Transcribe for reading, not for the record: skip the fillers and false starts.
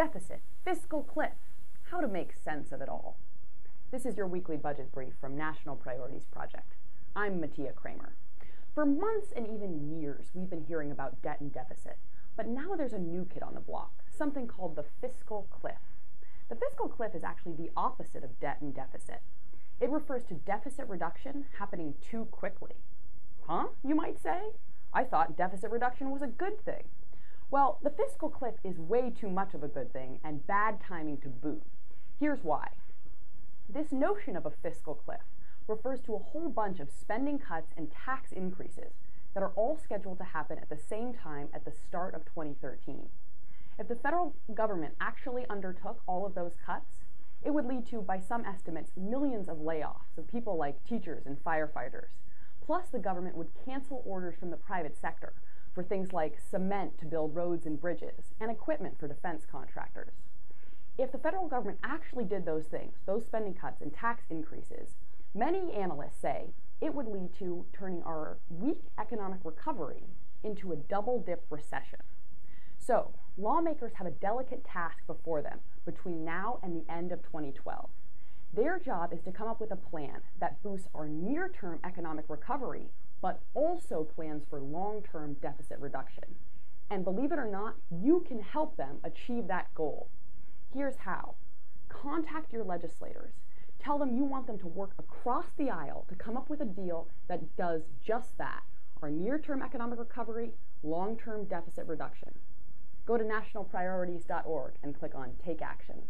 deficit, fiscal cliff, how to make sense of it all. This is your weekly budget brief from National Priorities Project. I'm Mattea Kramer. For months and even years, we've been hearing about debt and deficit, but now there's a new kid on the block, something called the fiscal cliff. The fiscal cliff is actually the opposite of debt and deficit. It refers to deficit reduction happening too quickly. Huh, you might say? I thought deficit reduction was a good thing. Well, the fiscal cliff is way too much of a good thing and bad timing to boot. Here's why. This notion of a fiscal cliff refers to a whole bunch of spending cuts and tax increases that are all scheduled to happen at the same time at the start of 2013. If the federal government actually undertook all of those cuts, it would lead to, by some estimates, millions of layoffs of people like teachers and firefighters. Plus, the government would cancel orders from the private sector for things like cement to build roads and bridges and equipment for defense contractors. If the federal government actually did those things, those spending cuts and tax increases, many analysts say it would lead to turning our weak economic recovery into a double-dip recession. So, lawmakers have a delicate task before them between now and the end of 2012. Their job is to come up with a plan that boosts our near-term economic recovery, but also plans for long-term deficit reduction. And believe it or not, you can help them achieve that goal. Here's how. Contact your legislators. Tell them you want them to work across the aisle to come up with a deal that does just that, our near-term economic recovery, long-term deficit reduction. Go to nationalpriorities.org and click on Take Action.